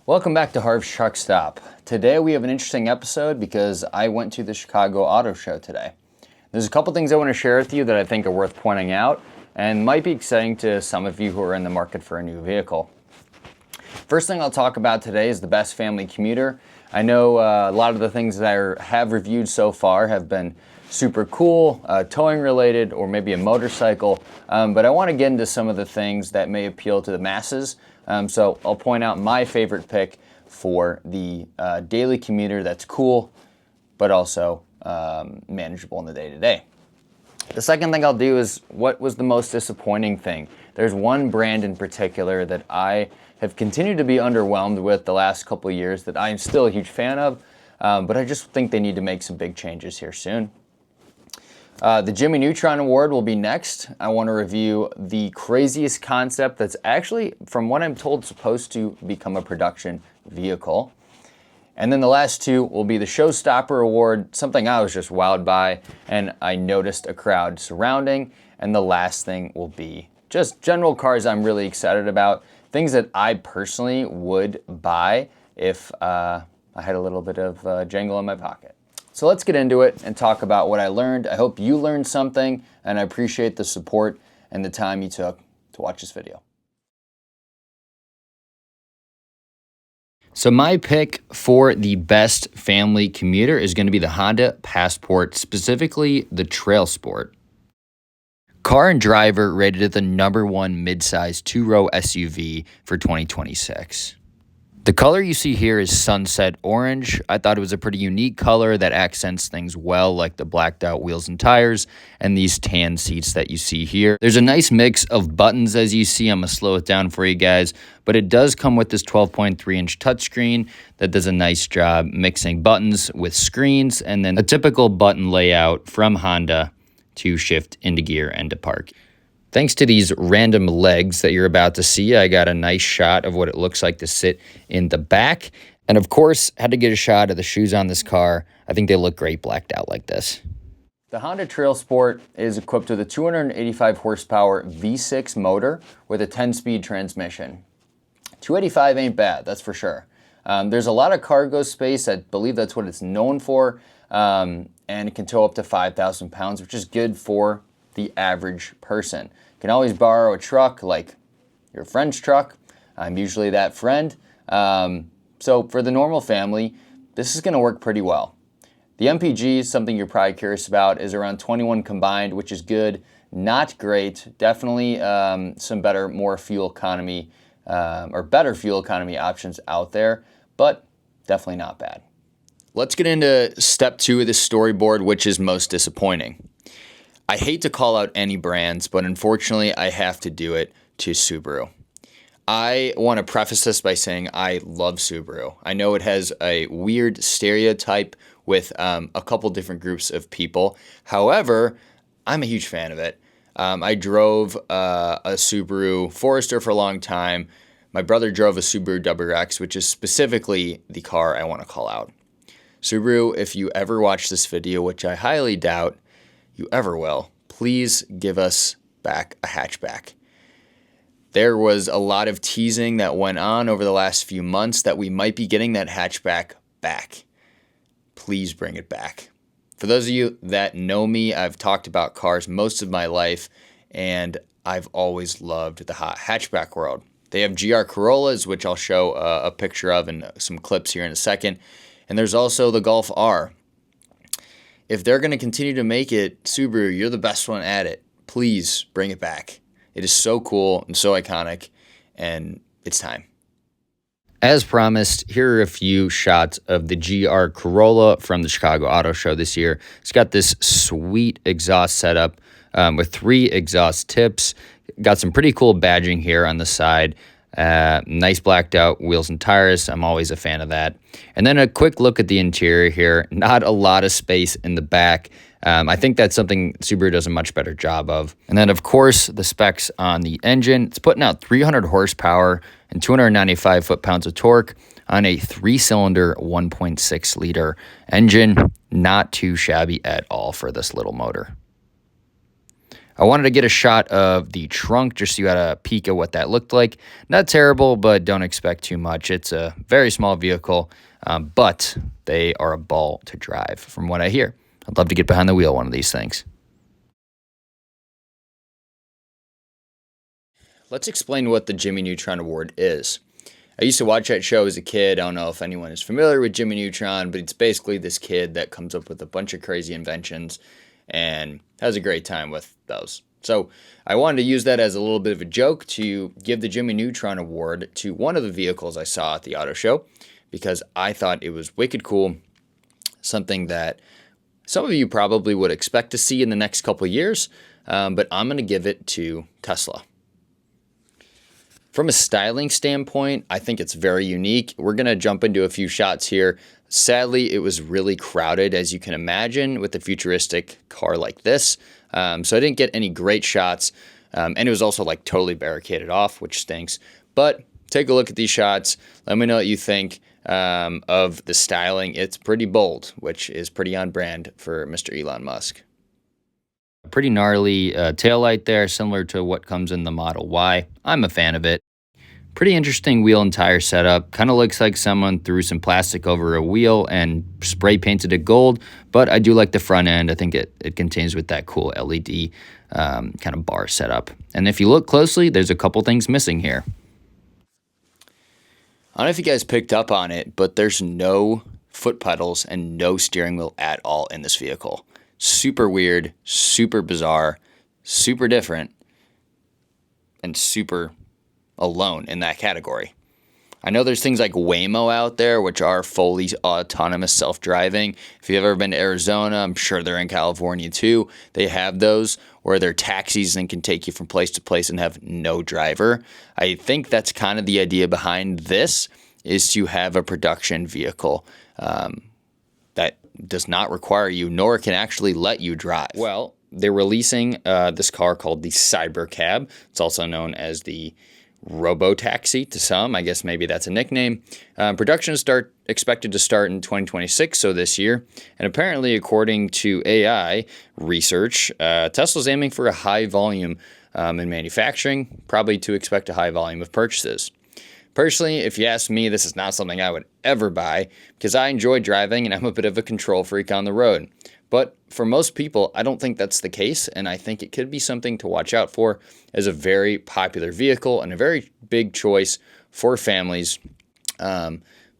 Welcome back to Harv's Truck Stop. Today we have an interesting episode because I went to the Chicago Auto Show today. There's a couple things I want to share with you that I think are worth pointing out and might be exciting to some of you who are in the market for a new vehicle. First thing I'll talk about today is the best family commuter. I know a lot of the things that I have reviewed so far have been super cool, towing related, or maybe a motorcycle, but I want to get into some of the things that may appeal to the masses. So I'll point out my favorite pick for the daily commuter that's cool, but also manageable in the day-to-day. The second thing I'll do is what was the most disappointing thing. There's one brand in particular that I have continued to be underwhelmed with the last couple of years that I'm still a huge fan of, but I just think they need to make some big changes here soon. The Jimmy Neutron Award will be next. I want to review the craziest concept that's actually, from what I'm told, supposed to become a production vehicle. And then the last two will be the Showstopper Award, something I was just wowed by and I noticed a crowd surrounding. And the last thing will be just general cars I'm really excited about, things that I personally would buy if I had a little bit of jangle in my pocket. So let's get into it and talk about what I learned. I hope you learned something, and I appreciate the support and the time you took to watch this video. So my pick for the best family commuter is going to be the Honda Passport, specifically the Trail Sport. Car and Driver rated it the #1 midsize two-row SUV for 2026. The color you see here is Sunset Orange. I thought it was a pretty unique color that accents things well, like the blacked out wheels and tires and these tan seats that you see here. There's a nice mix of buttons as you see. I'm going to slow it down for you guys, but it does come with this 12.3-inch touchscreen that does a nice job mixing buttons with screens, and then a typical button layout from Honda to shift into gear and to park. Thanks to these random legs that you're about to see, I got a nice shot of what it looks like to sit in the back. And of course, had to get a shot of the shoes on this car. I think they look great blacked out like this. The Honda Trail Sport is equipped with a 285 horsepower V6 motor with a 10-speed transmission. 285 ain't bad, that's for sure. There's a lot of cargo space. I believe that's what it's known for. And it can tow up to 5,000 pounds, which is good for the average person. You can always borrow a truck like your friend's truck. I'm usually that friend. So for the normal family, this is going to work pretty well. The MPG is something you're probably curious about, is around 21 combined, which is good, not great. Definitely some better, more fuel economy or better fuel economy options out there, but definitely not bad. Let's get into step 2 of the storyboard, which is most disappointing. I hate to call out any brands, but unfortunately I have to do it to Subaru. I want to preface this by saying I love Subaru. I know it has a weird stereotype with a couple different groups of people. However, I'm a huge fan of it. I drove a Subaru Forester for a long time. My brother drove a Subaru WRX, which is specifically the car I want to call out. Subaru, if you ever watch this video, which I highly doubt you ever will, please give us back a hatchback. There was a lot of teasing that went on over the last few months that we might be getting that hatchback back. Please bring it back. For those of you that know me, I've talked about cars most of my life, and I've always loved the hatchback world. They have GR Corollas, which I'll show a picture of and some clips here in a second. And there's also the Golf R. If they're going to continue to make it, Subaru, you're the best one at it. Please bring it back. It is so cool and so iconic, and it's time. As promised, here are a few shots of the GR Corolla from the Chicago Auto Show this year. It's got this sweet exhaust setup with 3 exhaust tips. Got some pretty cool badging here on the side. Nice blacked out wheels and tires. I'm always a fan of that. And then a quick look at the interior here. Not a lot of space in the back. I think that's something Subaru does a much better job of. And then, of course, the specs on the engine. It's putting out 300 horsepower and 295 foot-pounds of torque on a 3-cylinder 1.6-liter engine. Not too shabby at all for this little motor. I wanted to get a shot of the trunk just so you had a peek at what that looked like. Not terrible, but don't expect too much. It's a very small vehicle, but they are a ball to drive from what I hear. I'd love to get behind the wheel of one of these things. Let's explain what the Jimmy Neutron Award is. I used to watch that show as a kid. I don't know if anyone is familiar with Jimmy Neutron, but it's basically this kid that comes up with a bunch of crazy inventions and has a great time with those. So I wanted to use that as a little bit of a joke to give the Jimmy Neutron Award to one of the vehicles I saw at the auto show because I thought it was wicked cool, something that some of you probably would expect to see in the next couple of years, but I'm going to give it to Tesla. From a styling standpoint, I think it's very unique. We're going to jump into a few shots here. Sadly, it was really crowded, as you can imagine, with a futuristic car like this. So I didn't get any great shots. And it was also like totally barricaded off, which stinks. But take a look at these shots. Let me know what you think of the styling. It's pretty bold, which is pretty on brand for Mr. Elon Musk. Pretty gnarly taillight there, similar to what comes in the Model Y. I'm a fan of it. Pretty interesting wheel and tire setup. Kind of looks like someone threw some plastic over a wheel and spray painted it gold, but I do like the front end. I think it contains with that cool LED kind of bar setup. And if you look closely, there's a couple things missing here. I don't know if you guys picked up on it, but there's no foot pedals and no steering wheel at all in this vehicle. Super weird, super bizarre, super different, and super alone in that category. I know there's things like Waymo out there, which are fully autonomous self-driving. If you've ever been to Arizona, I'm sure they're in California too. They have those where they're taxis and can take you from place to place and have no driver. I think that's kind of the idea behind this, is to have a production vehicle that does not require you, nor can actually let you drive. Well, they're releasing this car called the Cybercab. It's also known as the Robotaxi to some. I guess maybe that's a nickname. Production is expected to start in 2026, so this year. And apparently, according to AI research, Tesla's aiming for a high volume in manufacturing, probably to expect a high volume of purchases. Personally, if you ask me, this is not something I would ever buy because I enjoy driving and I'm a bit of a control freak on the road. But for most people, I don't think that's the case, and I think it could be something to watch out for as a very popular vehicle and a very big choice for families,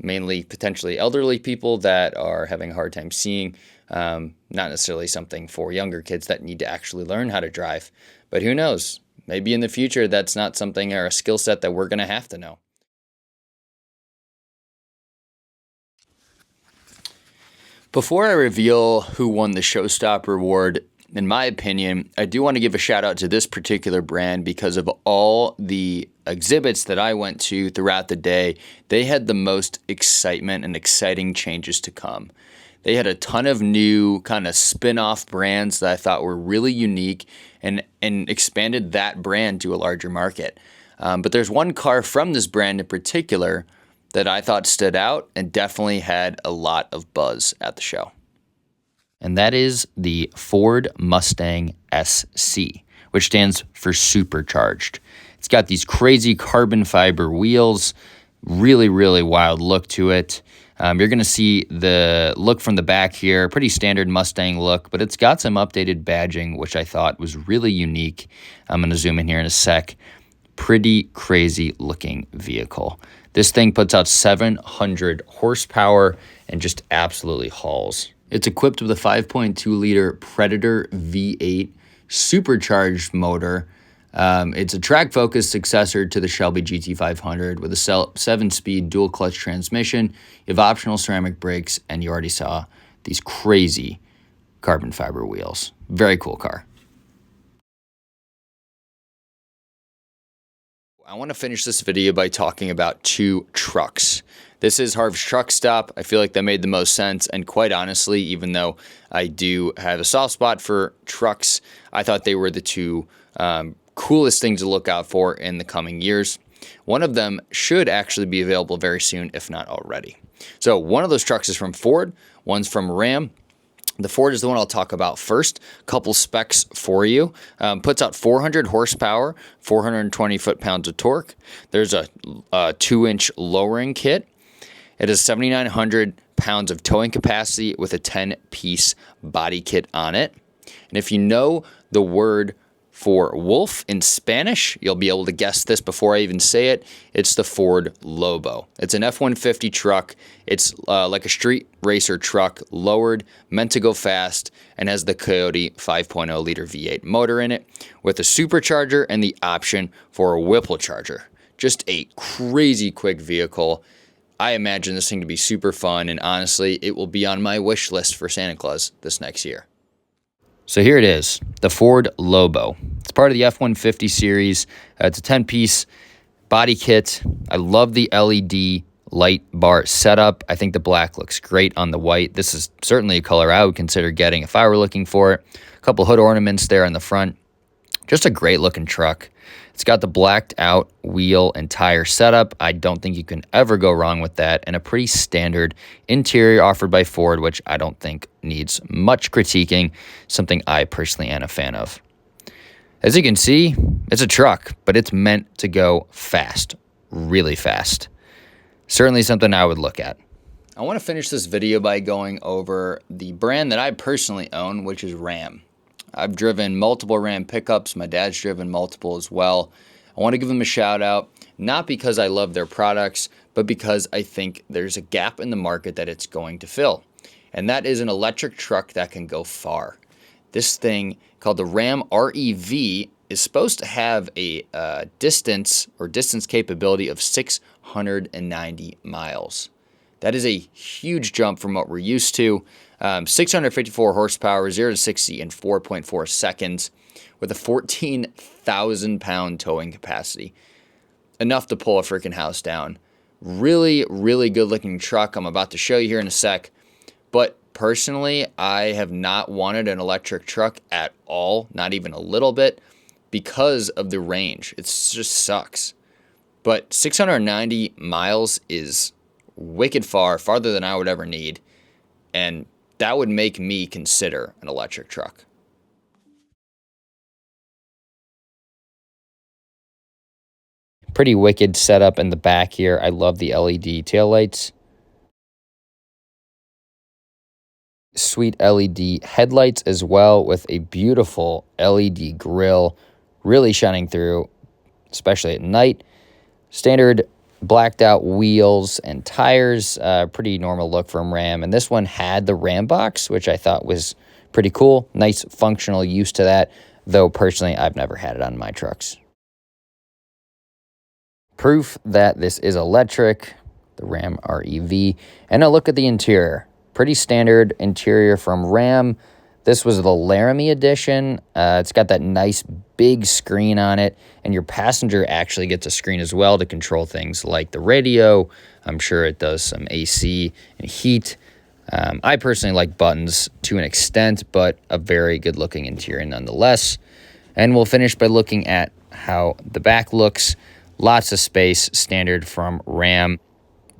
mainly potentially elderly people that are having a hard time seeing, not necessarily something for younger kids that need to actually learn how to drive. But who knows? Maybe in the future, that's not something or a skill set that we're going to have to know. Before I reveal who won the Showstopper Award, in my opinion, I do want to give a shout out to this particular brand because of all the exhibits that I went to throughout the day. They had the most excitement and exciting changes to come. They had a ton of new kind of spin-off brands that I thought were really unique and expanded that brand to a larger market. But there's one car from this brand in particular that I thought stood out and definitely had a lot of buzz at the show. And that is the Ford Mustang SC, which stands for supercharged. It's got these crazy carbon fiber wheels, really, really wild look to it. You're going to see the look from the back here, pretty standard Mustang look, but it's got some updated badging, which I thought was really unique. I'm going to zoom in here in a sec. Pretty crazy looking vehicle. This thing puts out 700 horsepower and just absolutely hauls. It's equipped with a 5.2 liter Predator V8 supercharged motor. It's a track-focused successor to the Shelby GT500 with a 7-speed dual-clutch transmission. You have optional ceramic brakes, and you already saw these crazy carbon fiber wheels. Very cool car. I want to finish this video by talking about two trucks. This is Harv's Truck Stop. I feel like that made the most sense, and quite honestly, even though I do have a soft spot for trucks, I thought they were the two coolest things to look out for in the coming years. One of them should actually be available very soon, if not already. So one of those trucks is from Ford, one's from Ram. The Ford is the one I'll talk about first. Couple specs for you. Puts out 400 horsepower, 420 foot-pounds of torque. There's a 2-inch lowering kit. It has 7,900 pounds of towing capacity with a 10-piece body kit on it. And if you know the word for wolf in Spanish, you'll be able to guess this before I even say it. It's the Ford Lobo. It's an F-150 truck. It's like a street racer truck, lowered, meant to go fast, and has the Coyote 5.0 liter V8 motor in it with a supercharger and the option for a Whipple charger. Just a crazy quick vehicle. I imagine this thing to be super fun, and honestly, it will be on my wish list for Santa Claus this next year. So here it is, the Ford Lobo. It's part of the F-150 series. It's a 10-piece body kit. I love the LED light bar setup. I think the black looks great on the white. This is certainly a color I would consider getting if I were looking for it. A couple hood ornaments there on the front. Just a great looking truck. It's got the blacked out wheel and tire setup. I don't think you can ever go wrong with that. And a pretty standard interior offered by Ford, which I don't think needs much critiquing, something I personally am a fan of. As you can see, it's a truck, but it's meant to go fast, really fast. Certainly something I would look at. I want to finish this video by going over the brand that I personally own, which is Ram. I've driven multiple Ram pickups. My dad's driven multiple as well. I want to give them a shout out, not because I love their products, but because I think there's a gap in the market that it's going to fill. And that is an electric truck that can go far. This thing called the Ram REV is supposed to have a distance capability of 690 miles. That is a huge jump from what we're used to. 654 horsepower, 0 to 60 in 4.4 seconds with a 14,000-pound towing capacity. Enough to pull a freaking house down. Really, really good-looking truck. I'm about to show you here in a sec. But personally, I have not wanted an electric truck at all, not even a little bit, because of the range. It just sucks. But 690 miles is wicked far, farther than I would ever need. And that would make me consider an electric truck. Pretty wicked setup in the back here. I love the LED taillights. Sweet LED headlights as well with a beautiful LED grille really shining through, especially at night. Standard blacked out wheels and tires, pretty normal look from Ram. And this one had the Ram box, which I thought was pretty cool. Nice functional use to that, though personally I've never had it on my trucks. Proof that this is electric, the Ram REV. And a look at the interior. Pretty standard interior from Ram. This was the Laramie edition. It's got that nice big screen on it, and your passenger actually gets a screen as well to control things like the radio. I'm sure it does some AC and heat. I personally like buttons to an extent, but a very good-looking interior nonetheless. And we'll finish by looking at how the back looks. Lots of space, standard from Ram.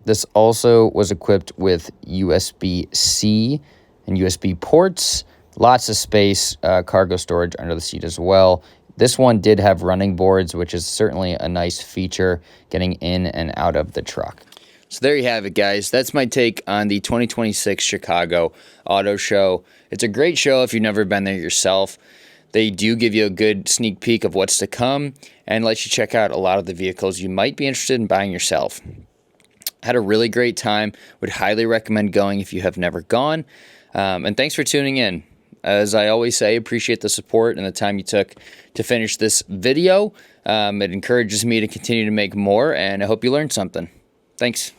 This also was equipped with USB-C and USB ports. Lots of space, cargo storage under the seat as well. This one did have running boards, which is certainly a nice feature getting in and out of the truck. So there you have it, guys. That's my take on the 2026 Chicago Auto Show. It's a great show if you've never been there yourself. They do give you a good sneak peek of what's to come and let you check out a lot of the vehicles you might be interested in buying yourself. Had a really great time. Would highly recommend going if you have never gone. And thanks for tuning in. As I always say, appreciate the support and the time you took to finish this video. It encourages me to continue to make more, and I hope you learned something. Thanks.